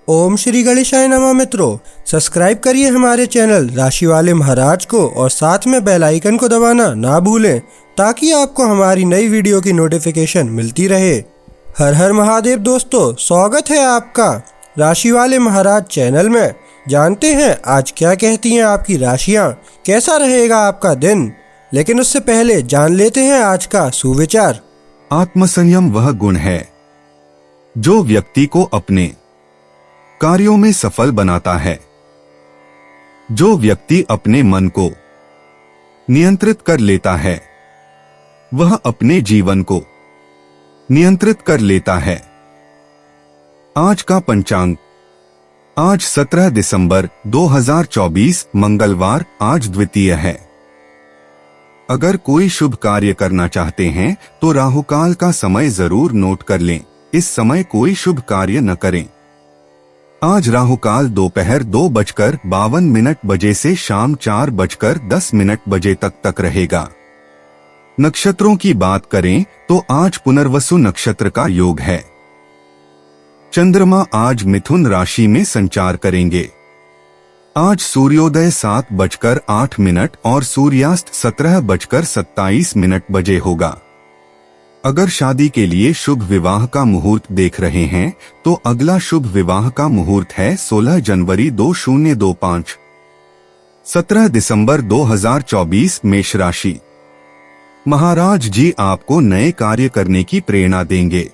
ओम श्री गणेशाय नमः। मित्रों, सब्सक्राइब करिए हमारे चैनल राशि वाले महाराज को और साथ में बेल आइकन को दबाना ना भूलें ताकि आपको हमारी नई वीडियो की नोटिफिकेशन मिलती रहे। हर हर महादेव दोस्तों, स्वागत है आपका राशि वाले महाराज चैनल में। जानते हैं आज क्या कहती हैं आपकी राशियां, कैसा रहेगा आपका दिन। लेकिन उससे पहले जान लेते हैं आज का सुविचार। आत्मसंयम वह गुण है जो व्यक्ति को अपने कार्यों में सफल बनाता है। जो व्यक्ति अपने मन को नियंत्रित कर लेता है वह अपने जीवन को नियंत्रित कर लेता है। आज का पंचांग, आज 17 दिसंबर 2024 मंगलवार, आज द्वितीय है। अगर कोई शुभ कार्य करना चाहते हैं तो राहुकाल का समय जरूर नोट कर लें। इस समय कोई शुभ कार्य न करें। आज राहुकाल दोपहर 2:52 बजे से शाम 4:10 बजे तक रहेगा। नक्षत्रों की बात करें तो आज पुनर्वसु नक्षत्र का योग है। चंद्रमा आज मिथुन राशि में संचार करेंगे। आज सूर्योदय 7:08 और सूर्यास्त 17:27 बजे होगा। अगर शादी के लिए शुभ विवाह का मुहूर्त देख रहे हैं तो अगला शुभ विवाह का मुहूर्त है 16 जनवरी 2025। 17 दिसंबर 2024 मेष राशि। महाराज जी आपको नए कार्य करने की प्रेरणा देंगे।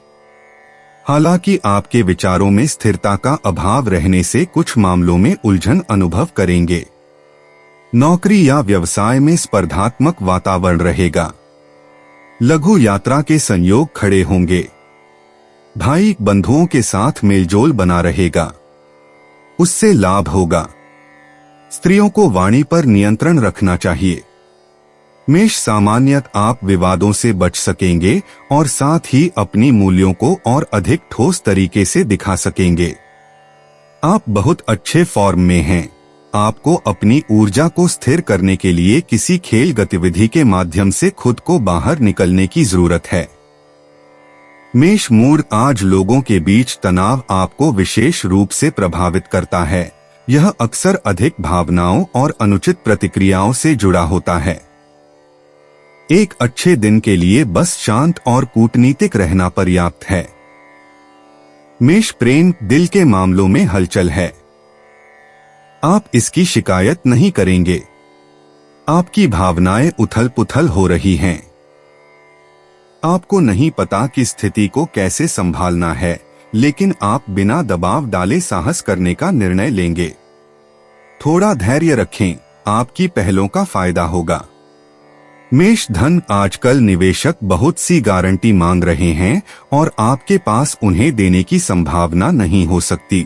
हालांकि आपके विचारों में स्थिरता का अभाव रहने से कुछ मामलों में उलझन अनुभव करेंगे। नौकरी या व्यवसाय में स्पर्धात्मक वातावरण रहेगा। लघु यात्रा के संयोग खड़े होंगे। भाई बंधुओं के साथ मेलजोल बना रहेगा, उससे लाभ होगा। स्त्रियों को वाणी पर नियंत्रण रखना चाहिए। मेष सामान्यत आप विवादों से बच सकेंगे और साथ ही अपनी मूल्यों को और अधिक ठोस तरीके से दिखा सकेंगे। आप बहुत अच्छे फॉर्म में हैं। आपको अपनी ऊर्जा को स्थिर करने के लिए किसी खेल गतिविधि के माध्यम से खुद को बाहर निकलने की जरूरत है। मेष मूड, आज लोगों के बीच तनाव आपको विशेष रूप से प्रभावित करता है। यह अक्सर अधिक भावनाओं और अनुचित प्रतिक्रियाओं से जुड़ा होता है। एक अच्छे दिन के लिए बस शांत और कूटनीतिक रहना पर्याप्त है। मेष प्रेम, दिल के मामलों में हलचल है। आप इसकी शिकायत नहीं करेंगे। आपकी भावनाएं उथल पुथल हो रही हैं। आपको नहीं पता कि स्थिति को कैसे संभालना है, लेकिन आप बिना दबाव डाले साहस करने का निर्णय लेंगे। थोड़ा धैर्य रखें, आपकी पहलों का फायदा होगा। मेष धन, आजकल निवेशक बहुत सी गारंटी मांग रहे हैं और आपके पास उन्हें देने की संभावना नहीं हो सकती।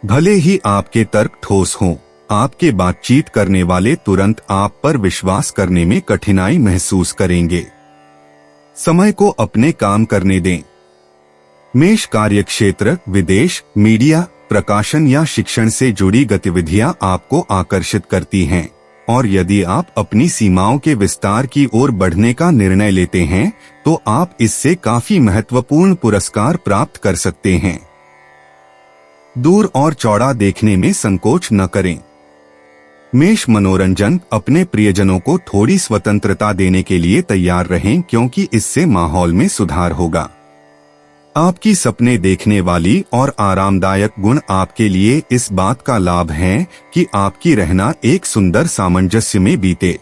भले ही आपके तर्क ठोस हों, आपके बातचीत करने वाले तुरंत आप पर विश्वास करने में कठिनाई महसूस करेंगे। समय को अपने काम करने दें। मेष कार्यक्षेत्र, विदेश, मीडिया, प्रकाशन या शिक्षण से जुड़ी गतिविधियां आपको आकर्षित करती हैं और यदि आप अपनी सीमाओं के विस्तार की ओर बढ़ने का निर्णय लेते हैं तो आप इससे काफी महत्वपूर्ण पुरस्कार प्राप्त कर सकते हैं। दूर और चौड़ा देखने में संकोच न करें। मेष मनोरंजन, अपने प्रियजनों को थोड़ी स्वतंत्रता देने के लिए तैयार रहें क्योंकि इससे माहौल में सुधार होगा। आपकी सपने देखने वाली और आरामदायक गुण आपके लिए इस बात का लाभ है कि आपकी रहना एक सुंदर सामंजस्य में बीते।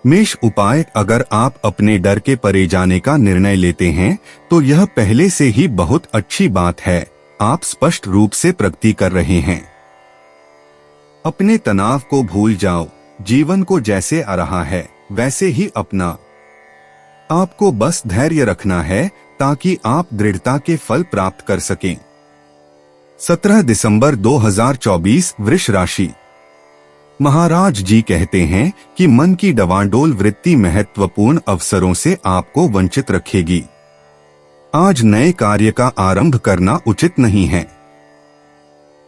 मेष उपाय, अगर आप अपने डर के परे जाने का निर्णय लेते हैं तो यह पहले से ही बहुत अच्छी बात है। आप स्पष्ट रूप से प्रगति कर रहे हैं। अपने तनाव को भूल जाओ। जीवन को जैसे आ रहा है वैसे ही अपना। आपको बस धैर्य रखना है ताकि आप दृढ़ता के फल प्राप्त कर सकें। 17 दिसंबर 2024 वृष राशि। महाराज जी कहते हैं कि मन की डवाडोल वृत्ति महत्वपूर्ण अवसरों से आपको वंचित रखेगी। आज नए कार्य का आरंभ करना उचित नहीं है।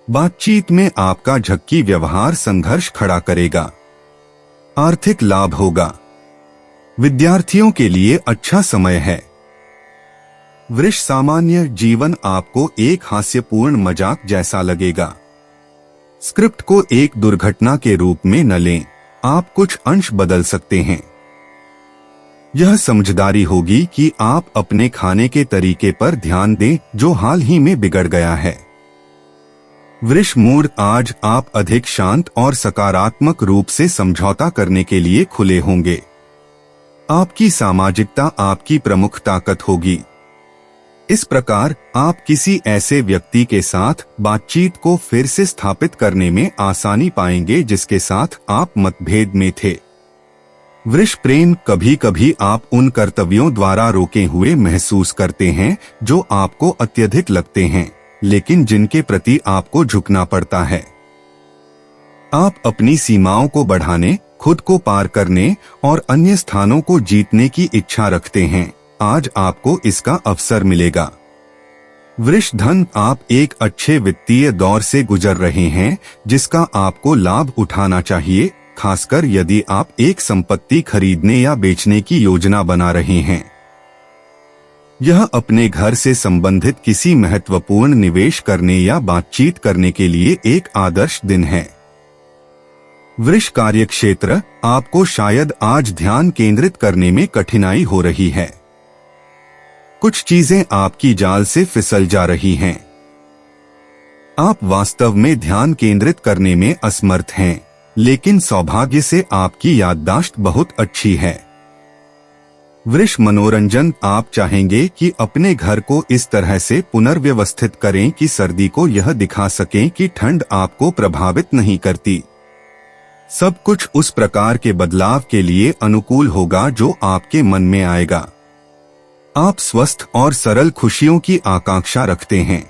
बातचीत में आपका झक्की व्यवहार संघर्ष खड़ा करेगा। आर्थिक लाभ होगा। विद्यार्थियों के लिए अच्छा समय है। वृष सामान्य जीवन आपको एक हास्यपूर्ण मजाक जैसा लगेगा। स्क्रिप्ट को एक दुर्घटना के रूप में न लें, आप कुछ अंश बदल सकते हैं। यह समझदारी होगी कि आप अपने खाने के तरीके पर ध्यान दें जो हाल ही में बिगड़ गया है। वृष मूड आज आप अधिक शांत और सकारात्मक रूप से समझौता करने के लिए खुले होंगे। आपकी सामाजिकता आपकी प्रमुख ताकत होगी। इस प्रकार आप किसी ऐसे व्यक्ति के साथ बातचीत को फिर से स्थापित करने में आसानी पाएंगे जिसके साथ आप मतभेद में थे। वृष प्रेम कभी कभी आप उन कर्तव्यों द्वारा रोके हुए महसूस करते हैं जो आपको अत्यधिक लगते हैं, लेकिन जिनके प्रति आपको झुकना पड़ता है। आप अपनी सीमाओं को बढ़ाने, खुद को पार करने और अन्य स्थानों को जीतने की इच्छा रखते हैं। आज आपको इसका अवसर मिलेगा। वृष धन आप एक अच्छे वित्तीय दौर से गुजर रहे हैं जिसका आपको लाभ उठाना चाहिए, खासकर यदि आप एक संपत्ति खरीदने या बेचने की योजना बना रहे हैं। यह अपने घर से संबंधित किसी महत्वपूर्ण निवेश करने या बातचीत करने के लिए एक आदर्श दिन है। वृष कार्यक्षेत्र आपको शायद आज ध्यान केंद्रित करने में कठिनाई हो रही है। कुछ चीजें आपकी जाल से फिसल जा रही हैं। आप वास्तव में ध्यान केंद्रित करने में असमर्थ हैं, लेकिन सौभाग्य से आपकी याददाश्त बहुत अच्छी है। वृष मनोरंजन आप चाहेंगे कि अपने घर को इस तरह से पुनर्व्यवस्थित करें कि सर्दी को यह दिखा सकें कि ठंड आपको प्रभावित नहीं करती। सब कुछ उस प्रकार के बदलाव के लिए अनुकूल होगा जो आपके मन में आएगा। आप स्वस्थ और सरल खुशियों की आकांक्षा रखते हैं।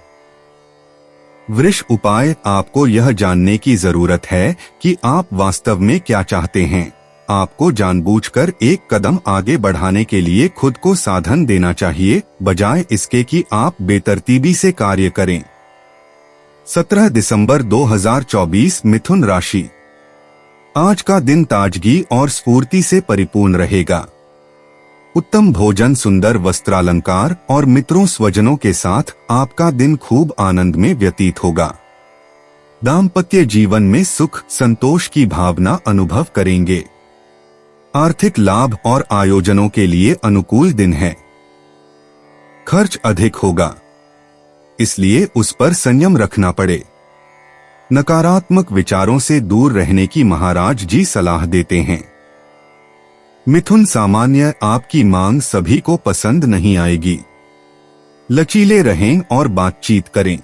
वृष उपाय आपको यह जानने की जरूरत है कि आप वास्तव में क्या चाहते हैं। आपको जानबूझकर एक कदम आगे बढ़ाने के लिए खुद को साधन देना चाहिए, बजाय इसके कि आप बेतरतीबी से कार्य करें। 17 दिसंबर 2024 मिथुन राशि। आज का दिन ताजगी और स्फूर्ति से परिपूर्ण रहेगा। उत्तम भोजन, सुंदर वस्त्रालंकार और मित्रों स्वजनों के साथ आपका दिन खूब आनंद में व्यतीत होगा। दाम्पत्य जीवन में सुख संतोष की भावना अनुभव करेंगे। आर्थिक लाभ और आयोजनों के लिए अनुकूल दिन है। खर्च अधिक होगा, इसलिए उस पर संयम रखना पड़े। नकारात्मक विचारों से दूर रहने की महाराज जी सलाह देते हैं। मिथुन सामान्य आपकी मांग सभी को पसंद नहीं आएगी। लचीले रहें और बातचीत करें।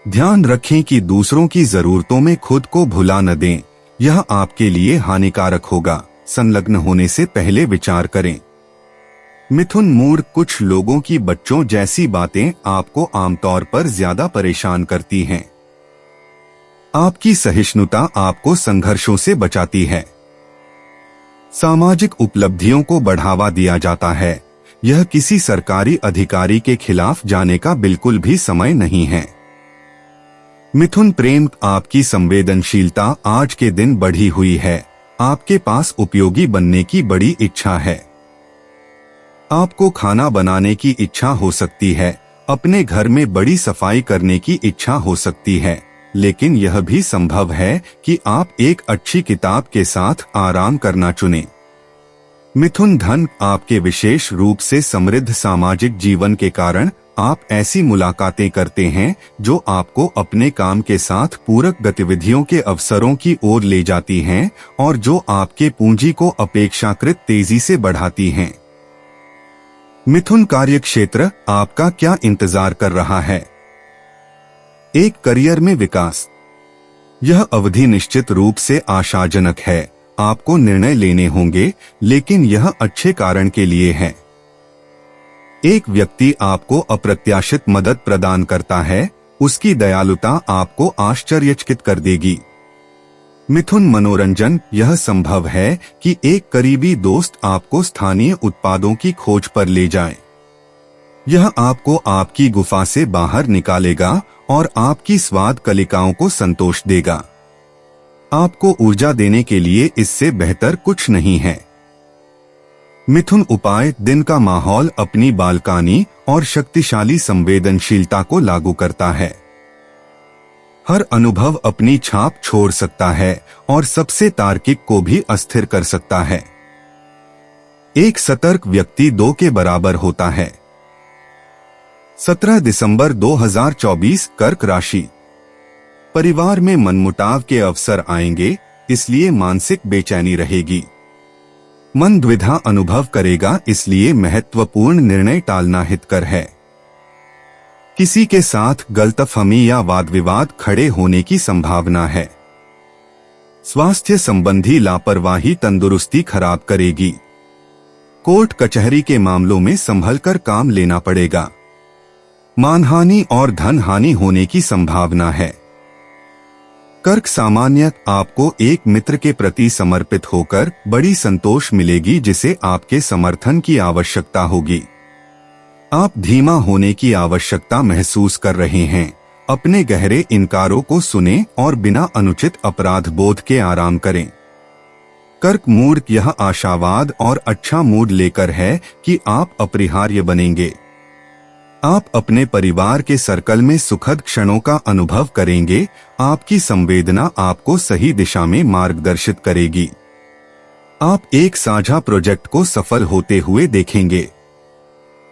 ध्यान रखें कि दूसरों की जरूरतों में खुद को भुला न दें, यह आपके लिए हानिकारक होगा। संलग्न होने से पहले विचार करें। मिथुन मूड कुछ लोगों की बच्चों जैसी बातें आपको आमतौर पर ज्यादा परेशान करती हैं। आपकी सहिष्णुता आपको संघर्षों से बचाती है। सामाजिक उपलब्धियों को बढ़ावा दिया जाता है। यह किसी सरकारी अधिकारी के खिलाफ जाने का बिल्कुल भी समय नहीं है। मिथुन प्रेम आपकी संवेदनशीलता आज के दिन बढ़ी हुई है। आपके पास उपयोगी बनने की बड़ी इच्छा है। आपको खाना बनाने की इच्छा हो सकती है, अपने घर में बड़ी सफाई करने की इच्छा हो सकती है, लेकिन यह भी संभव है कि आप एक अच्छी किताब के साथ आराम करना चुनें। मिथुन धन आपके विशेष रूप से समृद्ध सामाजिक जीवन के कारण आप ऐसी मुलाकातें करते हैं जो आपको अपने काम के साथ पूरक गतिविधियों के अवसरों की ओर ले जाती हैं और जो आपके पूंजी को अपेक्षाकृत तेजी से बढ़ाती हैं। मिथुन कार्यक्षेत्र आपका क्या इंतजार कर रहा है? एक करियर में विकास। यह अवधि निश्चित रूप से आशाजनक है। आपको निर्णय लेने होंगे, लेकिन यह अच्छे कारण के लिए है। एक व्यक्ति आपको अप्रत्याशित मदद प्रदान करता है, उसकी दयालुता आपको आश्चर्यचकित कर देगी। मिथुन मनोरंजन। यह संभव है कि एक करीबी दोस्त आपको स्थानीय उत्पादों की खोज पर ले जाए। यह आपको आपकी गुफा से बाहर निकालेगा और आपकी स्वाद कलिकाओं को संतोष देगा। आपको ऊर्जा देने के लिए इससे बेहतर कुछ नहीं है। मिथुन उपाय। दिन का माहौल अपनी बालकनी और शक्तिशाली संवेदनशीलता को लागू करता है। हर अनुभव अपनी छाप छोड़ सकता है और सबसे तार्किक को भी अस्थिर कर सकता है। एक सतर्क व्यक्ति 2 के बराबर होता है। 17 दिसंबर 2024 कर्क राशि। परिवार में मनमुटाव के अवसर आएंगे, इसलिए मानसिक बेचैनी रहेगी। मन द्विधा अनुभव करेगा, इसलिए महत्वपूर्ण निर्णय टालना हितकर है। किसी के साथ गलतफहमी या वाद विवाद खड़े होने की संभावना है। स्वास्थ्य संबंधी लापरवाही तंदुरुस्ती खराब करेगी। कोर्ट कचहरी के मामलों में संभलकर काम लेना पड़ेगा। मानहानि और धन हानि होने की संभावना है। कर्क सामान्य आपको एक मित्र के प्रति समर्पित होकर बड़ी संतोष मिलेगी, जिसे आपके समर्थन की आवश्यकता होगी। आप धीमा होने की आवश्यकता महसूस कर रहे हैं। अपने गहरे इनकारों को सुनें और बिना अनुचित अपराध बोध के आराम करें। कर्क मूड यह आशावाद और अच्छा मूड लेकर है कि आप अपरिहार्य बनेंगे। आप अपने परिवार के सर्कल में सुखद क्षणों का अनुभव करेंगे। आपकी संवेदना आपको सही दिशा में मार्गदर्शित करेगी। आप एक साझा प्रोजेक्ट को सफल होते हुए देखेंगे।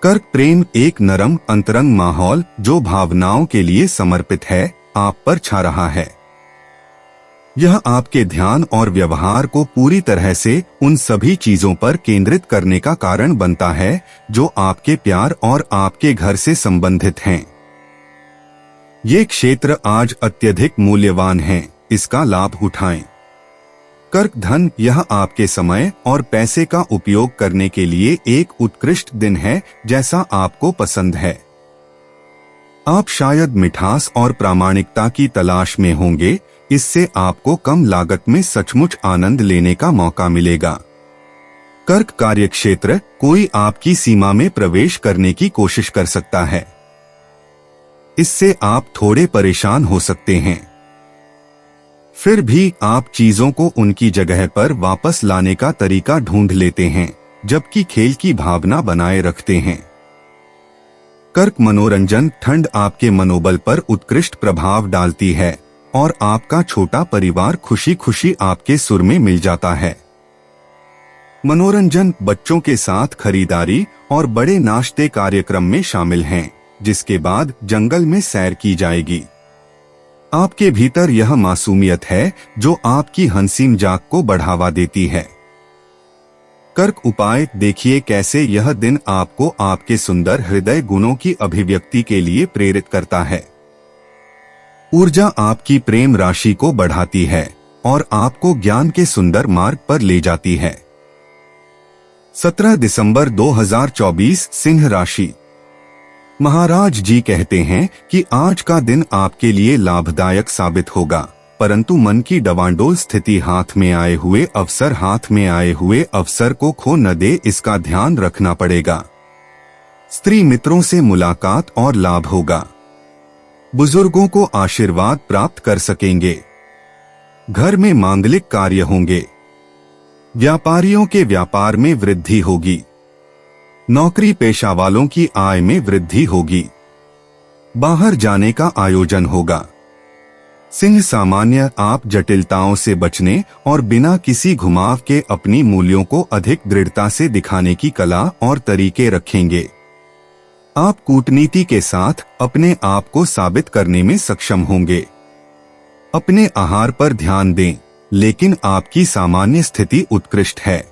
कर्क प्रेम एक नरम अंतरंग माहौल जो भावनाओं के लिए समर्पित है, आप पर छा रहा है। यह आपके ध्यान और व्यवहार को पूरी तरह से उन सभी चीजों पर केंद्रित करने का कारण बनता है जो आपके प्यार और आपके घर से संबंधित हैं। ये क्षेत्र आज अत्यधिक मूल्यवान हैं, इसका लाभ उठाएं। कर्क धन यह आपके समय और पैसे का उपयोग करने के लिए एक उत्कृष्ट दिन है, जैसा आपको पसंद है। आप शायद मिठास और प्रामाणिकता की तलाश में होंगे, इससे आपको कम लागत में सचमुच आनंद लेने का मौका मिलेगा। कर्क कार्यक्षेत्र कोई आपकी सीमा में प्रवेश करने की कोशिश कर सकता है। इससे आप थोड़े परेशान हो सकते हैं। फिर भी आप चीजों को उनकी जगह पर वापस लाने का तरीका ढूंढ लेते हैं, जबकि खेल की भावना बनाए रखते हैं। कर्क मनोरंजन ठंड आपके मनोबल पर उत्कृष्ट प्रभाव डालती है और आपका छोटा परिवार खुशी खुशी आपके सुर में मिल जाता है। मनोरंजन बच्चों के साथ खरीदारी और बड़े नाश्ते कार्यक्रम में शामिल हैं, जिसके बाद जंगल में सैर की जाएगी। आपके भीतर यह मासूमियत है जो आपकी हंसी मजाक को बढ़ावा देती है। कर्क उपाय देखिए कैसे यह दिन आपको आपके सुंदर हृदय गुणों की अभिव्यक्ति के लिए प्रेरित करता है। ऊर्जा आपकी प्रेम राशि को बढ़ाती है और आपको ज्ञान के सुंदर मार्ग पर ले जाती है। 17 दिसंबर 2024 सिंह राशि। महाराज जी कहते हैं कि आज का दिन आपके लिए लाभदायक साबित होगा, परंतु मन की डवांडोल स्थिति हाथ में आए हुए अवसर को खो न दे, इसका ध्यान रखना पड़ेगा। स्त्री मित्रों से मुलाकात और लाभ होगा। बुजुर्गों को आशीर्वाद प्राप्त कर सकेंगे। घर में मांगलिक कार्य होंगे। व्यापारियों के व्यापार में वृद्धि होगी। नौकरी पेशा वालों की आय में वृद्धि होगी। बाहर जाने का आयोजन होगा। सिंह सामान्य आप जटिलताओं से बचने और बिना किसी घुमाव के अपनी मूल्यों को अधिक दृढ़ता से दिखाने की कला और तरीके रखेंगे। आप कूटनीति के साथ अपने आप को साबित करने में सक्षम होंगे। अपने आहार पर ध्यान दें, लेकिन आपकी सामान्य स्थिति उत्कृष्ट है।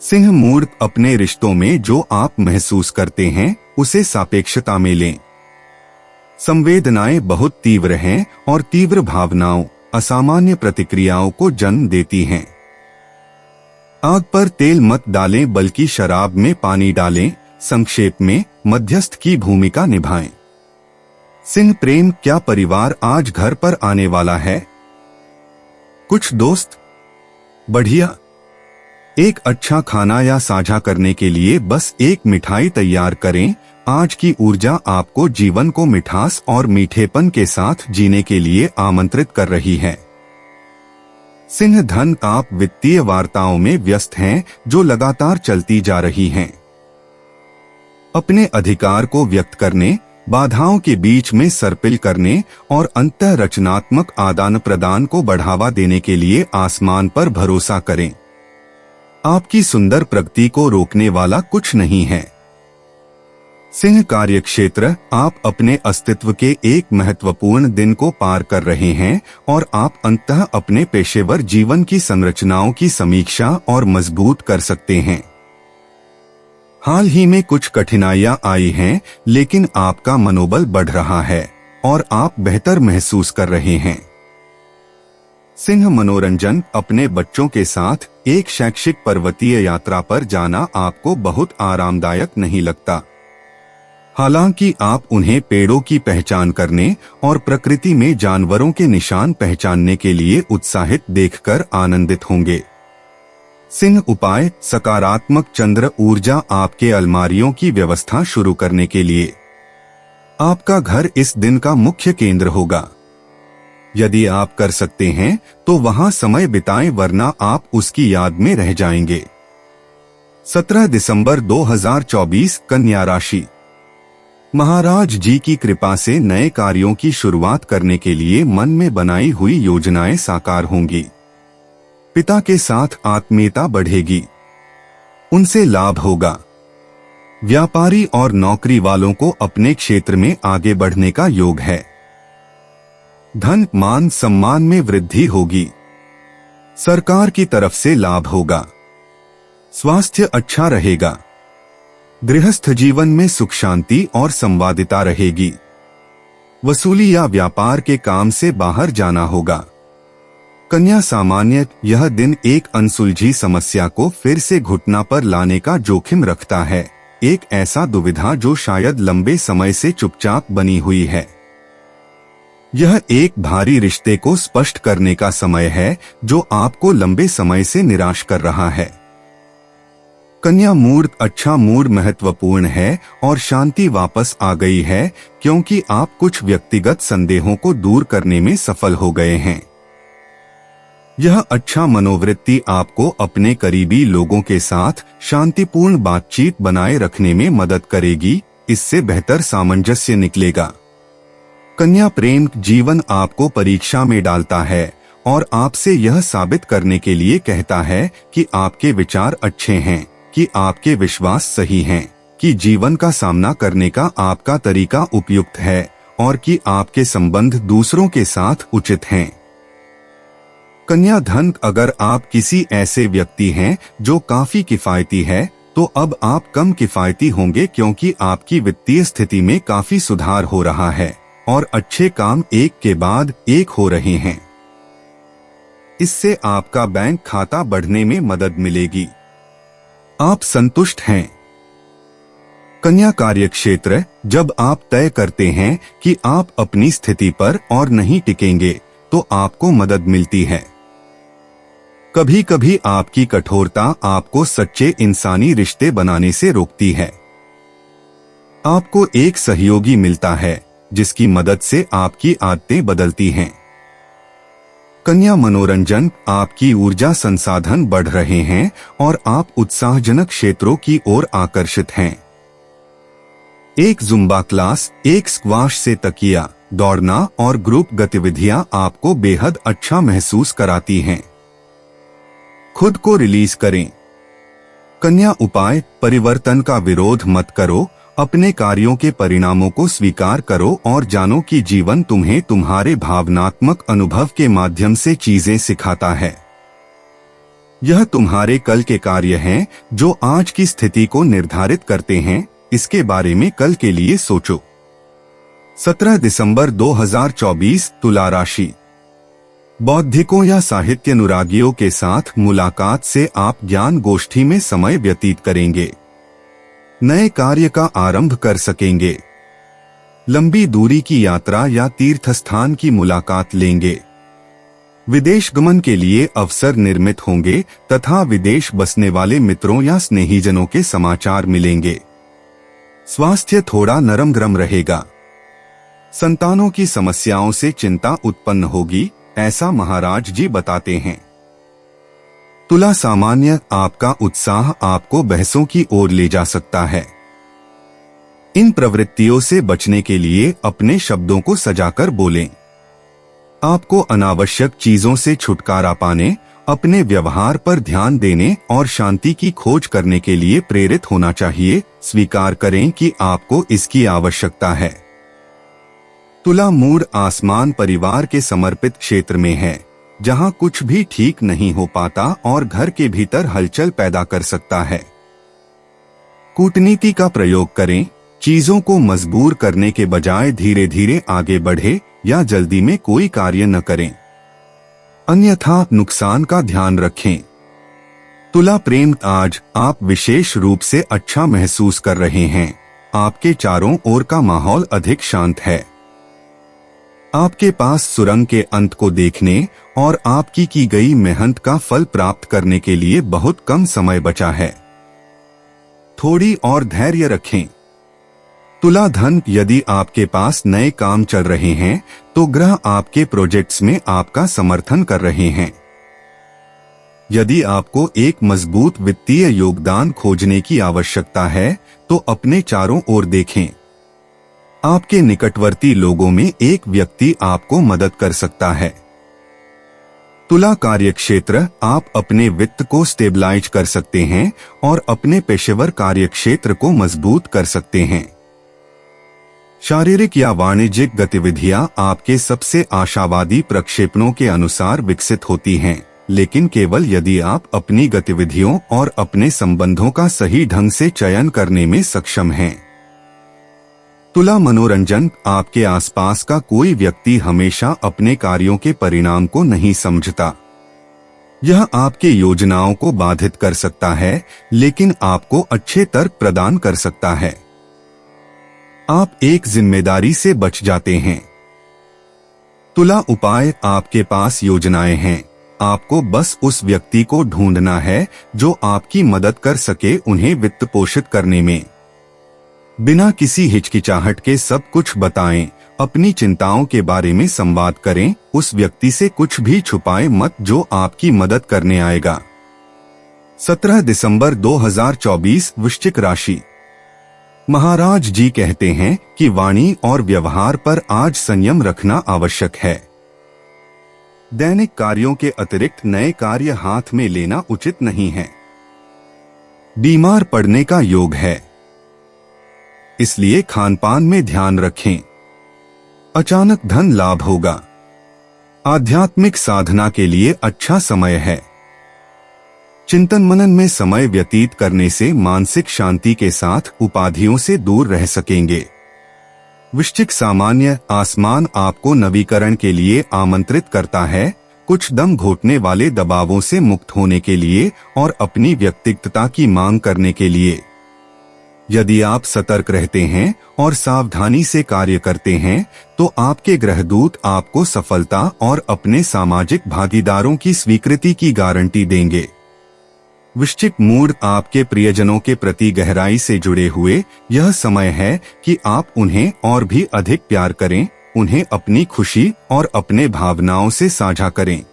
सिंह मूड अपने रिश्तों में जो आप महसूस करते हैं उसे सापेक्षता में लें। संवेदनाएं बहुत तीव्र हैं और तीव्र भावनाओं असामान्य प्रतिक्रियाओं को जन्म देती हैं। आग पर तेल मत डालें बल्कि शराब में पानी डालें। संक्षेप में मध्यस्थ की भूमिका निभाएं। सिंह प्रेम क्या परिवार आज घर पर आने वाला है? कुछ दोस्त? बढ़िया। एक अच्छा खाना या साझा करने के लिए बस एक मिठाई तैयार करें। आज की ऊर्जा आपको जीवन को मिठास और मीठेपन के साथ जीने के लिए आमंत्रित कर रही है। सिंह धन आप वित्तीय वार्ताओं में व्यस्त हैं जो लगातार चलती जा रही हैं। अपने अधिकार को व्यक्त करने, बाधाओं के बीच में सरपिल करने और अंतः रचनात्मक आदान प्रदान को बढ़ावा देने के लिए आसमान पर भरोसा करें। आपकी सुंदर प्रगति को रोकने वाला कुछ नहीं है। सिंह कार्यक्षेत्र, आप अपने अस्तित्व के एक महत्वपूर्ण दिन को पार कर रहे हैं और आप अंततः अपने पेशेवर जीवन की संरचनाओं की समीक्षा और मजबूत कर सकते हैं। हाल ही में कुछ कठिनाइयां आई हैं, लेकिन आपका मनोबल बढ़ रहा है और आप बेहतर महसूस कर रहे हैं। सिंह मनोरंजन, अपने बच्चों के साथ एक शैक्षिक पर्वतीय यात्रा पर जाना आपको बहुत आरामदायक नहीं लगता। हालांकि आप उन्हें पेड़ों की पहचान करने और प्रकृति में जानवरों के निशान पहचानने के लिए उत्साहित देखकर आनंदित होंगे। सिंह उपाय, सकारात्मक चंद्र ऊर्जा आपके अलमारियों की व्यवस्था शुरू करने के लिए। आपका घर इस दिन का मुख्य केंद्र होगा। यदि आप कर सकते हैं तो वहां समय बिताएं, वरना आप उसकी याद में रह जाएंगे। 17 दिसंबर 2024, कन्या राशि। महाराज जी की कृपा से नए कार्यों की शुरुआत करने के लिए मन में बनाई हुई योजनाएं साकार होंगी। पिता के साथ आत्मीयता बढ़ेगी, उनसे लाभ होगा। व्यापारी और नौकरी वालों को अपने क्षेत्र में आगे बढ़ने का योग है। धन मान सम्मान में वृद्धि होगी। सरकार की तरफ से लाभ होगा। स्वास्थ्य अच्छा रहेगा। गृहस्थ जीवन में सुख शांति और संवादिता रहेगी। वसूली या व्यापार के काम से बाहर जाना होगा। कन्या सामान्य, यह दिन एक अनसुलझी समस्या को फिर से घुटना पर लाने का जोखिम रखता है। एक ऐसा दुविधा जो शायद लंबे समय से चुपचाप बनी हुई है। यह एक भारी रिश्ते को स्पष्ट करने का समय है जो आपको लंबे समय से निराश कर रहा है। कन्या मूड, अच्छा मूड महत्वपूर्ण है और शांति वापस आ गई है, क्योंकि आप कुछ व्यक्तिगत संदेहों को दूर करने में सफल हो गए हैं। यह अच्छा मनोवृत्ति आपको अपने करीबी लोगों के साथ शांतिपूर्ण बातचीत बनाए रखने में मदद करेगी। इससे बेहतर सामंजस्य निकलेगा। कन्या प्रेम जीवन आपको परीक्षा में डालता है और आपसे यह साबित करने के लिए कहता है कि आपके विचार अच्छे हैं, कि आपके विश्वास सही हैं, कि जीवन का सामना करने का आपका तरीका उपयुक्त है और कि आपके संबंध दूसरों के साथ उचित हैं। कन्या धन, अगर आप किसी ऐसे व्यक्ति हैं जो काफी किफायती है, तो अब आप कम किफायती होंगे, क्योंकि आपकी वित्तीय स्थिति में काफी सुधार हो रहा है और अच्छे काम एक के बाद एक हो रहे हैं। इससे आपका बैंक खाता बढ़ने में मदद मिलेगी। आप संतुष्ट हैं। कन्या कार्यक्षेत्र, जब आप तय करते हैं कि आप अपनी स्थिति पर और नहीं टिकेंगे, तो आपको मदद मिलती है। कभी कभी आपकी कठोरता आपको सच्चे इंसानी रिश्ते बनाने से रोकती है। आपको एक सहयोगी मिलता है जिसकी मदद से आपकी आदतें बदलती हैं। कन्या मनोरंजन, आपकी ऊर्जा संसाधन बढ़ रहे हैं और आप उत्साहजनक क्षेत्रों की ओर आकर्षित हैं। एक जुम्बा क्लास, एक स्क्वाश से तकिया, दौड़ना और ग्रुप गतिविधियां आपको बेहद अच्छा महसूस कराती हैं। खुद को रिलीज करें। कन्या उपाय, परिवर्तन का विरोध मत करो, अपने कार्यों के परिणामों को स्वीकार करो और जानो कि जीवन तुम्हें तुम्हारे भावनात्मक अनुभव के माध्यम से चीजें सिखाता है। यह तुम्हारे कल के कार्य हैं जो आज की स्थिति को निर्धारित करते हैं। इसके बारे में कल के लिए सोचो। 17 दिसंबर 2024, तुला राशि। बौद्धिकों या साहित्य अनुरागियों के साथ मुलाकात से आप ज्ञान गोष्ठी में समय व्यतीत करेंगे। नए कार्य का आरंभ कर सकेंगे। लंबी दूरी की यात्रा या तीर्थ स्थान की मुलाकात लेंगे। विदेश गमन के लिए अवसर निर्मित होंगे तथा विदेश बसने वाले मित्रों या स्नेहीजनों के समाचार मिलेंगे। स्वास्थ्य थोड़ा नरम गरम रहेगा। संतानों की समस्याओं से चिंता उत्पन्न होगी, ऐसा महाराज जी बताते हैं। तुला सामान्य, आपका उत्साह आपको बहसों की ओर ले जा सकता है। इन प्रवृत्तियों से बचने के लिए अपने शब्दों को सजाकर बोलें। आपको अनावश्यक चीजों से छुटकारा पाने, अपने व्यवहार पर ध्यान देने और शांति की खोज करने के लिए प्रेरित होना चाहिए। स्वीकार करें कि आपको इसकी आवश्यकता है। तुला मूड आसमान परिवार के समर्पित क्षेत्र में है, जहां कुछ भी ठीक नहीं हो पाता और घर के भीतर हलचल पैदा कर सकता है। कूटनीति का प्रयोग करें, चीजों को मजबूर करने के बजाय धीरे धीरे आगे बढ़े या जल्दी में कोई कार्य न करें, अन्यथा नुकसान का ध्यान रखें। तुला प्रेम, आज आप विशेष रूप से अच्छा महसूस कर रहे हैं। आपके चारों ओर का माहौल अधिक शांत है। आपके पास सुरंग के अंत को देखने और आपकी की गई मेहनत का फल प्राप्त करने के लिए बहुत कम समय बचा है। थोड़ी और धैर्य रखें। तुला धन, यदि आपके पास नए काम चल रहे हैं तो ग्रह आपके प्रोजेक्ट्स में आपका समर्थन कर रहे हैं। यदि आपको एक मजबूत वित्तीय योगदान खोजने की आवश्यकता है तो अपने चारों ओर देखें। आपके निकटवर्ती लोगों में एक व्यक्ति आपको मदद कर सकता है। तुला कार्यक्षेत्र, आप अपने वित्त को स्टेबलाइज कर सकते हैं और अपने पेशेवर कार्यक्षेत्र को मजबूत कर सकते हैं। शारीरिक या वाणिज्यिक गतिविधियां आपके सबसे आशावादी प्रक्षेपणों के अनुसार विकसित होती हैं, लेकिन केवल यदि आप अपनी गतिविधियों और अपने संबंधों का सही ढंग से चयन करने में सक्षम हैं। तुला मनोरंजन, आपके आसपास का कोई व्यक्ति हमेशा अपने कार्यों के परिणाम को नहीं समझता। यह आपके योजनाओं को बाधित कर सकता है, लेकिन आपको अच्छे तर्क प्रदान कर सकता है। आप एक जिम्मेदारी से बच जाते हैं। तुला उपाय, आपके पास योजनाएं हैं। आपको बस उस व्यक्ति को ढूंढना है जो आपकी मदद कर सके उन्हें वित्त पोषित करने में। बिना किसी हिचकिचाहट के सब कुछ बताएं, अपनी चिंताओं के बारे में संवाद करें, उस व्यक्ति से कुछ भी छुपाएं मत जो आपकी मदद करने आएगा। 17 दिसंबर 2024, वृश्चिक राशि। महाराज जी कहते हैं कि वाणी और व्यवहार पर आज संयम रखना आवश्यक है। दैनिक कार्यों के अतिरिक्त नए कार्य हाथ में लेना उचित नहीं है। बीमार पड़ने का योग है, इसलिए खानपान में ध्यान रखें। अचानक धन लाभ होगा। आध्यात्मिक साधना के लिए अच्छा समय है। चिंतन मनन में समय व्यतीत करने से मानसिक शांति के साथ उपाधियों से दूर रह सकेंगे। वृश्चिक सामान्य, आसमान आपको नवीकरण के लिए आमंत्रित करता है, कुछ दम घोटने वाले दबावों से मुक्त होने के लिए और अपनी व्यक्तिगतता की मांग करने के लिए। यदि आप सतर्क रहते हैं और सावधानी से कार्य करते हैं तो आपके ग्रहदूत आपको सफलता और अपने सामाजिक भागीदारों की स्वीकृति की गारंटी देंगे। वृश्चिक मूड, आपके प्रियजनों के प्रति गहराई से जुड़े हुए यह समय है कि आप उन्हें और भी अधिक प्यार करें, उन्हें अपनी खुशी और अपने भावनाओं से साझा करें।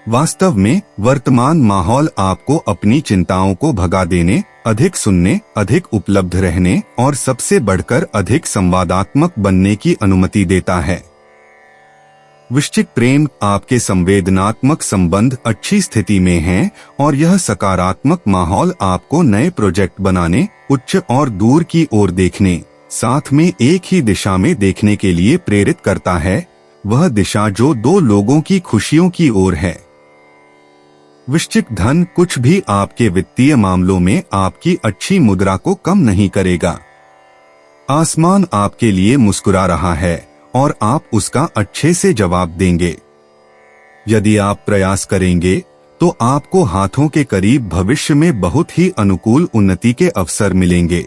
वास्तव में वर्तमान माहौल आपको अपनी चिंताओं को भगा देने, अधिक सुनने, अधिक उपलब्ध रहने और सबसे बढ़कर अधिक संवादात्मक बनने की अनुमति देता है। वृश्चिक प्रेम, आपके संवेदनात्मक संबंध अच्छी स्थिति में हैं और यह सकारात्मक माहौल आपको नए प्रोजेक्ट बनाने, उच्च और दूर की ओर देखने, साथ में एक ही दिशा में देखने के लिए प्रेरित करता है, वह दिशा जो दो लोगों की खुशियों की ओर है। वृश्चिक धन, कुछ भी आपके वित्तीय मामलों में आपकी अच्छी मुद्रा को कम नहीं करेगा। आसमान आपके लिए मुस्कुरा रहा है और आप उसका अच्छे से जवाब देंगे। यदि आप प्रयास करेंगे तो आपको हाथों के करीब भविष्य में बहुत ही अनुकूल उन्नति के अवसर मिलेंगे।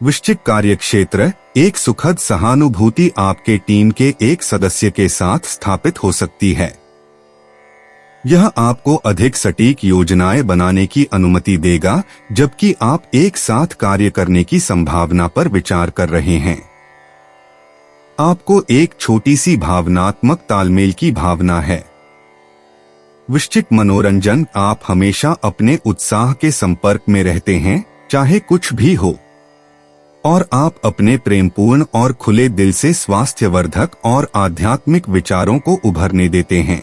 वृश्चिक कार्यक्षेत्र, एक सुखद सहानुभूति आपके टीम के एक सदस्य के साथ स्थापित हो सकती है। यह आपको अधिक सटीक योजनाएं बनाने की अनुमति देगा, जबकि आप एक साथ कार्य करने की संभावना पर विचार कर रहे हैं। आपको एक छोटी सी भावनात्मक तालमेल की भावना है। वृश्चिक मनोरंजन, आप हमेशा अपने उत्साह के संपर्क में रहते हैं, चाहे कुछ भी हो। और आप अपने प्रेमपूर्ण और खुले दिल से स्वास्थ्यवर्धक और आध्यात्मिक विचारों को उभरने देते हैं।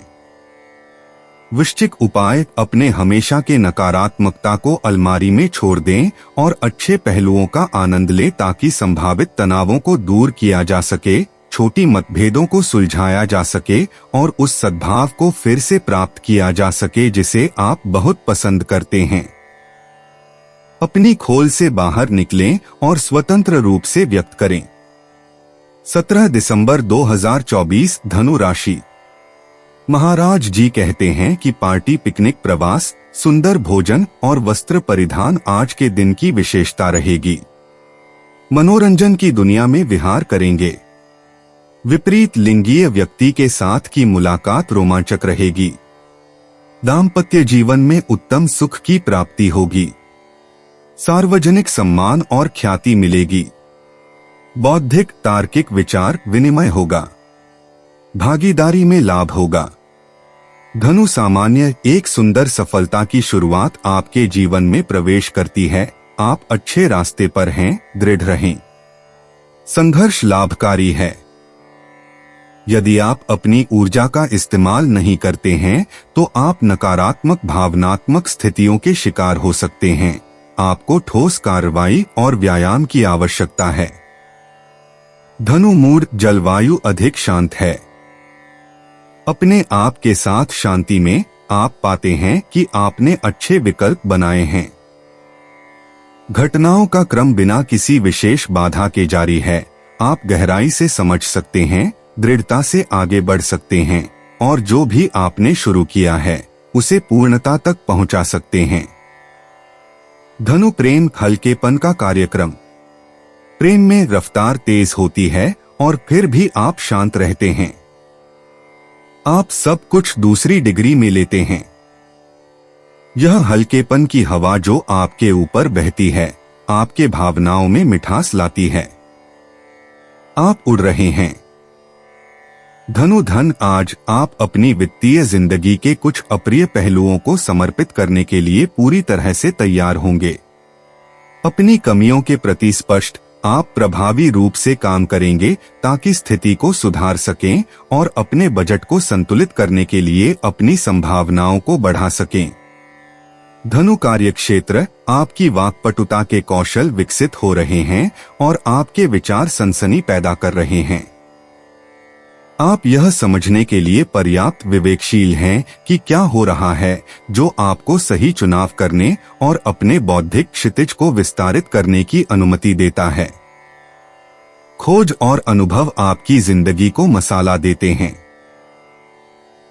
वृश्चिक उपाय: अपने हमेशा के नकारात्मकता को अलमारी में छोड़ दें और अच्छे पहलुओं का आनंद लें ताकि संभावित तनावों को दूर किया जा सके, छोटी मतभेदों को सुलझाया जा सके और उस सद्भाव को फिर से प्राप्त किया जा सके जिसे आप बहुत पसंद करते हैं। अपनी खोल से बाहर निकलें और स्वतंत्र रूप से व्यक्त करें। 17 दिसंबर 2024 धनु राशि। महाराज जी कहते हैं कि पार्टी, पिकनिक, प्रवास, सुंदर भोजन और वस्त्र परिधान आज के दिन की विशेषता रहेगी। मनोरंजन की दुनिया में विहार करेंगे। विपरीत लिंगीय व्यक्ति के साथ की मुलाकात रोमांचक रहेगी। दाम्पत्य जीवन में उत्तम सुख की प्राप्ति होगी। सार्वजनिक सम्मान और ख्याति मिलेगी। बौद्धिक तार्किक विचार विनिमय होगा। भागीदारी में लाभ होगा। धनु सामान्य: एक सुंदर सफलता की शुरुआत आपके जीवन में प्रवेश करती है। आप अच्छे रास्ते पर हैं, दृढ़ रहें। संघर्ष लाभकारी है। यदि आप अपनी ऊर्जा का इस्तेमाल नहीं करते हैं तो आप नकारात्मक भावनात्मक स्थितियों के शिकार हो सकते हैं। आपको ठोस कार्रवाई और व्यायाम की आवश्यकता है। धनु मूड: जलवायु अधिक शांत है। अपने आप के साथ शांति में आप पाते हैं कि आपने अच्छे विकल्प बनाए हैं। घटनाओं का क्रम बिना किसी विशेष बाधा के जारी है। आप गहराई से समझ सकते हैं, दृढ़ता से आगे बढ़ सकते हैं और जो भी आपने शुरू किया है उसे पूर्णता तक पहुंचा सकते हैं। धनु प्रेम: हल्केपन का कार्यक्रम। प्रेम में रफ्तार तेज होती है और फिर भी आप शांत रहते हैं। आप सब कुछ दूसरी डिग्री में लेते हैं। यह हल्केपन की हवा जो आपके ऊपर बहती है आपके भावनाओं में मिठास लाती है। आप उड़ रहे हैं। धनु धन: आज आप अपनी वित्तीय जिंदगी के कुछ अप्रिय पहलुओं को समर्पित करने के लिए पूरी तरह से तैयार होंगे। अपनी कमियों के प्रति स्पष्ट आप प्रभावी रूप से काम करेंगे ताकि स्थिति को सुधार सकें और अपने बजट को संतुलित करने के लिए अपनी संभावनाओं को बढ़ा सकें। धनु कार्यक्षेत्र: आपकी वाक्पटुता के कौशल विकसित हो रहे हैं और आपके विचार सनसनी पैदा कर रहे हैं। आप यह समझने के लिए पर्याप्त विवेकशील हैं कि क्या हो रहा है, जो आपको सही चुनाव करने और अपने बौद्धिक क्षितिज को विस्तारित करने की अनुमति देता है। खोज और अनुभव आपकी जिंदगी को मसाला देते हैं।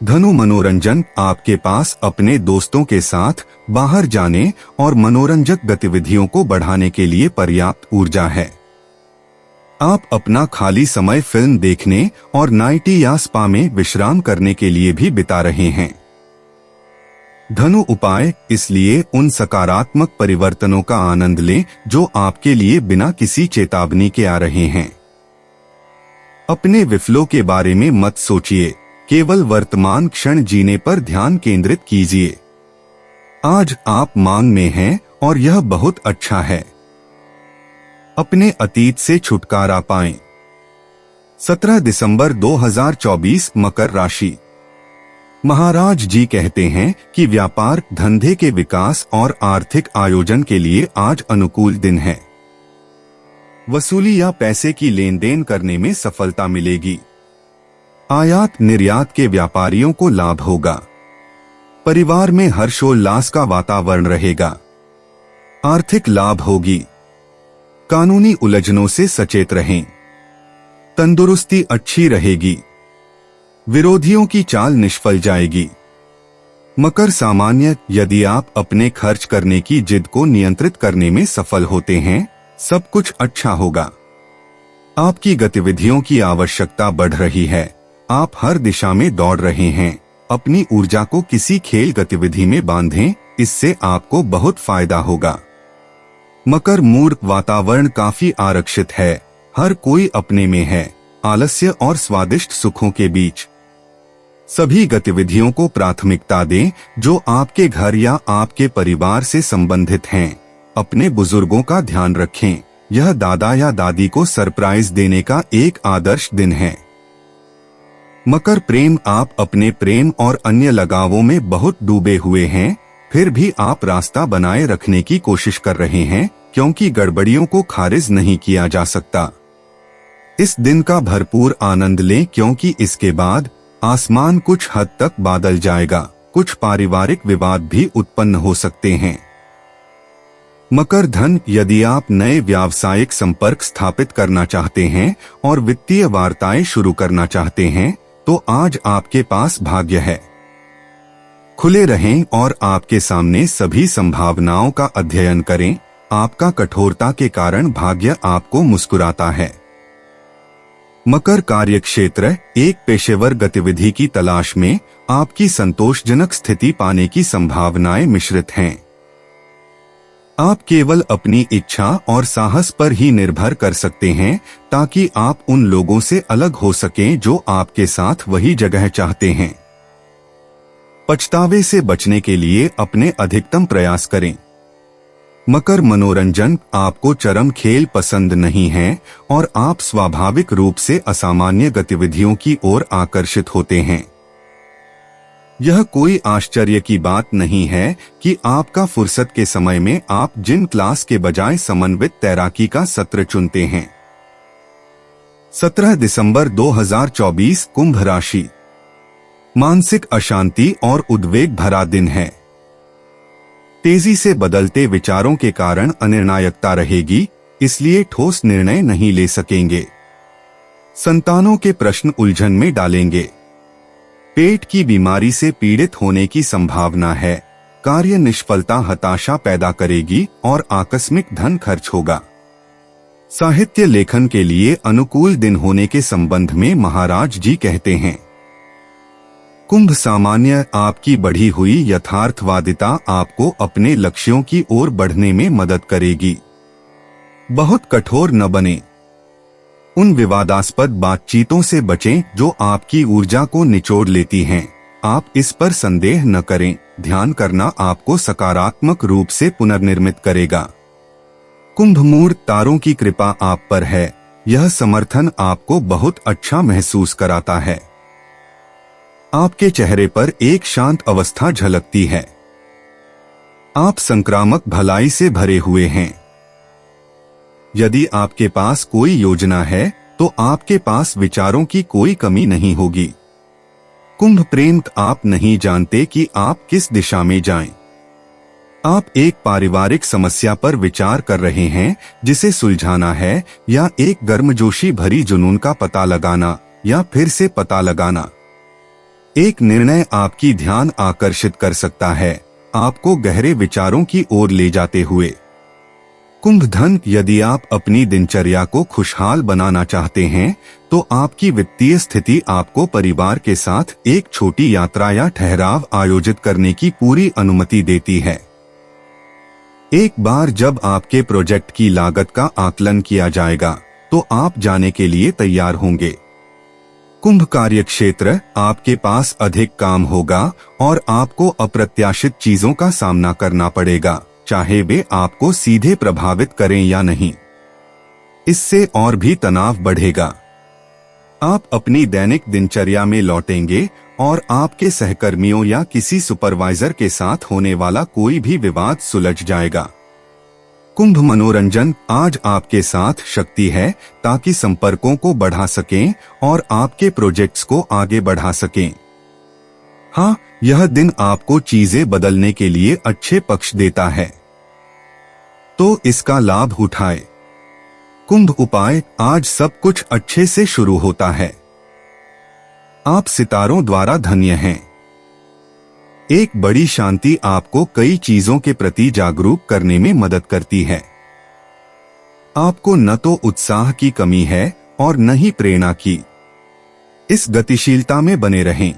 धनु मनोरंजन: आपके पास अपने दोस्तों के साथ बाहर जाने और मनोरंजक गतिविधियों को बढ़ाने के लिए पर्याप्त ऊर्जा है। आप अपना खाली समय फिल्म देखने और नाइटी या स्पा में विश्राम करने के लिए भी बिता रहे हैं। धनु उपाय: इसलिए उन सकारात्मक परिवर्तनों का आनंद लें जो आपके लिए बिना किसी चेतावनी के आ रहे हैं। अपने विफलों के बारे में मत सोचिए, केवल वर्तमान क्षण जीने पर ध्यान केंद्रित कीजिए। आज आप मांग में हैं और यह बहुत अच्छा है। अपने अतीत से छुटकारा पाएं। 17 दिसंबर 2024 मकर राशि। महाराज जी कहते हैं कि व्यापार, धंधे के विकास और आर्थिक आयोजन के लिए आज अनुकूल दिन है। वसूली या पैसे की लेन देन करने में सफलता मिलेगी। आयात निर्यात के व्यापारियों को लाभ होगा। परिवार में हर्षोल्लास का वातावरण रहेगा। आर्थिक लाभ होगी। कानूनी उलझनों से सचेत रहें। तंदुरुस्ती अच्छी रहेगी। विरोधियों की चाल निष्फल जाएगी। मकर सामान्य: यदि आप अपने खर्च करने की जिद को नियंत्रित करने में सफल होते हैं, सब कुछ अच्छा होगा। आपकी गतिविधियों की आवश्यकता बढ़ रही है। आप हर दिशा में दौड़ रहे हैं। अपनी ऊर्जा को किसी खेल गतिविधि में बांधें, इससे आपको बहुत फायदा होगा। मकर मूड: वातावरण काफी आरक्षित है। हर कोई अपने में है, आलस्य और स्वादिष्ट सुखों के बीच। सभी गतिविधियों को प्राथमिकता दें जो आपके घर या आपके परिवार से संबंधित हैं। अपने बुजुर्गों का ध्यान रखें, यह दादा या दादी को सरप्राइज देने का एक आदर्श दिन है। मकर प्रेम, आप अपने प्रेम और अन्य लगावों में बहुत डूबे हुए हैं, फिर भी आप रास्ता बनाए रखने की कोशिश कर रहे हैं क्योंकि गड़बड़ियों को खारिज नहीं किया जा सकता। इस दिन का भरपूर आनंद लें क्योंकि इसके बाद आसमान कुछ हद तक बादल जाएगा, कुछ पारिवारिक विवाद भी उत्पन्न हो सकते हैं। मकर धन, यदि आप नए व्यावसायिक संपर्क स्थापित करना चाहते हैं और वित्तीय वार्ताएं शुरू करना चाहते हैं तो आज आपके पास भाग्य है। खुले रहें और आपके सामने सभी संभावनाओं का अध्ययन करें। आपका कठोरता के कारण भाग्य आपको मुस्कुराता है। मकर कार्यक्षेत्र, एक पेशेवर गतिविधि की तलाश में आपकी संतोषजनक स्थिति पाने की संभावनाएं मिश्रित हैं। आप केवल अपनी इच्छा और साहस पर ही निर्भर कर सकते हैं ताकि आप उन लोगों से अलग हो सकें जो आपके साथ वही जगह चाहते हैं। पछतावे से बचने के लिए अपने अधिकतम प्रयास करें। मकर मनोरंजन, आपको चरम खेल पसंद नहीं है और आप स्वाभाविक रूप से असामान्य गतिविधियों की ओर आकर्षित होते हैं। यह कोई आश्चर्य की बात नहीं है कि आपका फुर्सत के समय में आप जिम क्लास के बजाय समन्वित तैराकी का सत्र चुनते हैं। 17 दिसंबर 2024, कुंभ राशि। मानसिक अशांति और उद्वेग भरा दिन है। तेजी से बदलते विचारों के कारण अनिर्णायकता रहेगी, इसलिए ठोस निर्णय नहीं ले सकेंगे। संतानों के प्रश्न उलझन में डालेंगे। पेट की बीमारी से पीड़ित होने की संभावना है। कार्य निष्फलता हताशा पैदा करेगी और आकस्मिक धन खर्च होगा। साहित्य लेखन के लिए अनुकूल दिन होने के संबंध में महाराज जी कहते हैं। कुंभ सामान्य, आपकी बढ़ी हुई यथार्थवादिता आपको अपने लक्ष्यों की ओर बढ़ने में मदद करेगी। बहुत कठोर न बने। उन विवादास्पद बातचीतों से बचें जो आपकी ऊर्जा को निचोड़ लेती हैं। आप इस पर संदेह न करें। ध्यान करना आपको सकारात्मक रूप से पुनर्निर्मित करेगा। कुंभ मूड, तारों की कृपा आप पर है। यह समर्थन आपको बहुत अच्छा महसूस कराता है। आपके चेहरे पर एक शांत अवस्था झलकती है। आप संक्रामक भलाई से भरे हुए हैं। यदि आपके पास कोई योजना है तो आपके पास विचारों की कोई कमी नहीं होगी। कुंभ प्रेम, आप नहीं जानते कि आप किस दिशा में जाएं। आप एक पारिवारिक समस्या पर विचार कर रहे हैं जिसे सुलझाना है, या एक गर्मजोशी भरी जुनून का पता लगाना, या फिर से पता लगाना। एक निर्णय आपकी ध्यान आकर्षित कर सकता है, आपको गहरे विचारों की ओर ले जाते हुए। कुंभ धन, यदि आप अपनी दिनचर्या को खुशहाल बनाना चाहते हैं तो आपकी वित्तीय स्थिति आपको परिवार के साथ एक छोटी यात्रा या ठहराव आयोजित करने की पूरी अनुमति देती है। एक बार जब आपके प्रोजेक्ट की लागत का आकलन किया जाएगा तो आप जाने के लिए तैयार होंगे। कुंभ कार्यक्षेत्र, आपके पास अधिक काम होगा और आपको अप्रत्याशित चीजों का सामना करना पड़ेगा, चाहे वे आपको सीधे प्रभावित करें या नहीं। इससे और भी तनाव बढ़ेगा। आप अपनी दैनिक दिनचर्या में लौटेंगे और आपके सहकर्मियों या किसी सुपरवाइजर के साथ होने वाला कोई भी विवाद सुलझ जाएगा। कुंभ मनोरंजन, आज आपके साथ शक्ति है ताकि संपर्कों को बढ़ा सकें और आपके प्रोजेक्ट्स को आगे बढ़ा सकें। हाँ, यह दिन आपको चीजें बदलने के लिए अच्छे पक्ष देता है, तो इसका लाभ उठाए। कुंभ उपाय, आज सब कुछ अच्छे से शुरू होता है। आप सितारों द्वारा धन्य हैं। एक बड़ी शांति आपको कई चीजों के प्रति जागरूक करने में मदद करती है। आपको न तो उत्साह की कमी है और न ही प्रेरणा की। इस गतिशीलता में बने रहें।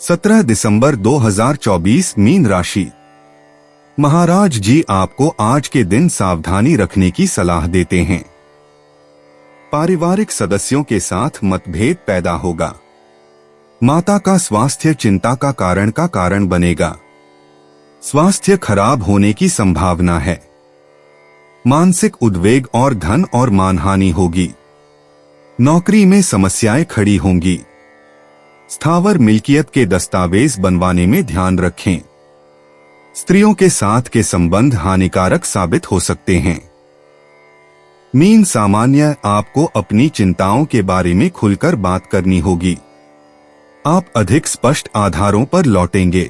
17 दिसंबर 2024, मीन राशि। महाराज जी आपको आज के दिन सावधानी रखने की सलाह देते हैं। पारिवारिक सदस्यों के साथ मतभेद पैदा होगा। माता का स्वास्थ्य चिंता का कारण बनेगा। स्वास्थ्य खराब होने की संभावना है। मानसिक उद्वेग और धन और मानहानि होगी। नौकरी में समस्याएं खड़ी होंगी। स्थावर मिल्कियत के दस्तावेज बनवाने में ध्यान रखें। स्त्रियों के साथ के संबंध हानिकारक साबित हो सकते हैं। मीन सामान्य आपको अपनी चिंताओं के बारे में खुलकर बात करनी होगी। आप अधिक स्पष्ट आधारों पर लौटेंगे।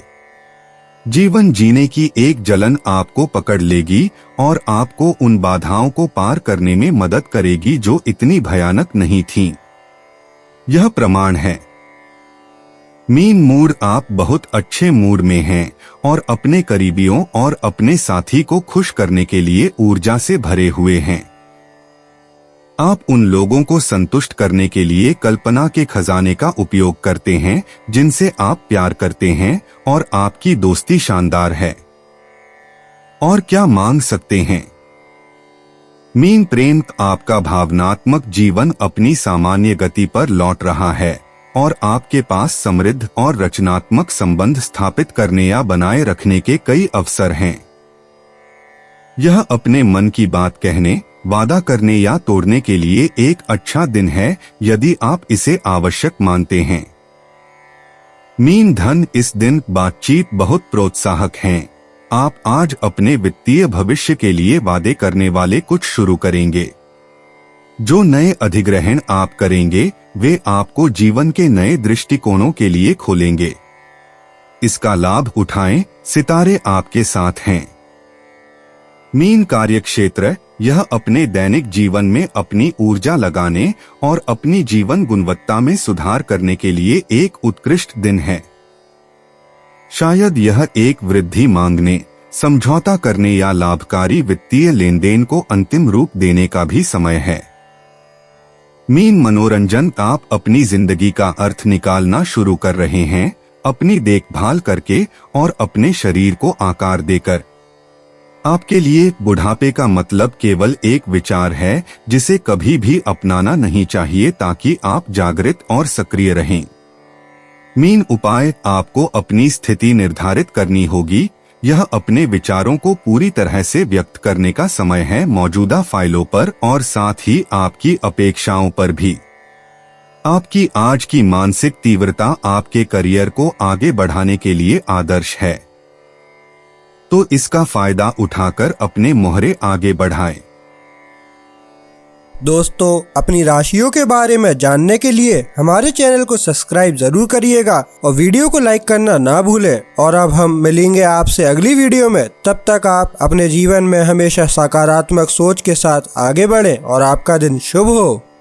जीवन जीने की एक जलन आपको पकड़ लेगी और आपको उन बाधाओं को पार करने में मदद करेगी जो इतनी भयानक नहीं थीं। यह प्रमाण है। मीन मूड आप बहुत अच्छे मूड में हैं और अपने करीबियों और अपने साथी को खुश करने के लिए ऊर्जा से भरे हुए हैं। आप उन लोगों को संतुष्ट करने के लिए कल्पना के खजाने का उपयोग करते हैं जिनसे आप प्यार करते हैं और आपकी दोस्ती शानदार है। और क्या मांग सकते हैं? मीन प्रेम आपका भावनात्मक जीवन अपनी सामान्य गति पर लौट रहा है और आपके पास समृद्ध और रचनात्मक संबंध स्थापित करने या बनाए रखने के कई अवसर हैं। यह अपने मन की बात कहने, वादा करने या तोड़ने के लिए एक अच्छा दिन है यदि आप इसे आवश्यक मानते हैं। मीन धन इस दिन बातचीत बहुत प्रोत्साहक हैं। आप आज अपने वित्तीय भविष्य के लिए वादे करने वाले कुछ शुरू करेंगे। जो नए अधिग्रहण आप करेंगे वे आपको जीवन के नए दृष्टिकोणों के लिए खोलेंगे। इसका लाभ उठाएं, सितारे आपके साथ हैं। मीन कार्यक्षेत्र यह अपने दैनिक जीवन में अपनी ऊर्जा लगाने और अपनी जीवन गुणवत्ता में सुधार करने के लिए एक उत्कृष्ट दिन है। शायद यह एक वृद्धि मांगने, समझौता करने या लाभकारी वित्तीय लेनदेन को अंतिम रूप देने का भी समय है। मीन मनोरंजन आप अपनी जिंदगी का अर्थ निकालना शुरू कर रहे हैं, अपनी देखभाल करके और अपने शरीर को आकार देकर। आपके लिए बुढ़ापे का मतलब केवल एक विचार है जिसे कभी भी अपनाना नहीं चाहिए ताकि आप जागृत और सक्रिय रहें। मीन उपाय आपको अपनी स्थिति निर्धारित करनी होगी। यह अपने विचारों को पूरी तरह से व्यक्त करने का समय है, मौजूदा फाइलों पर और साथ ही आपकी अपेक्षाओं पर भी। आपकी आज की मानसिक तीव्रता आपके करियर को आगे बढ़ाने के लिए आदर्श है, तो इसका फायदा उठाकर अपने मोहरे आगे बढ़ाएं। दोस्तों, अपनी राशियों के बारे में जानने के लिए हमारे चैनल को सब्सक्राइब जरूर करिएगा और वीडियो को लाइक करना ना भूलें। और अब हम मिलेंगे आपसे अगली वीडियो में। तब तक आप अपने जीवन में हमेशा सकारात्मक सोच के साथ आगे बढ़ें और आपका दिन शुभ हो।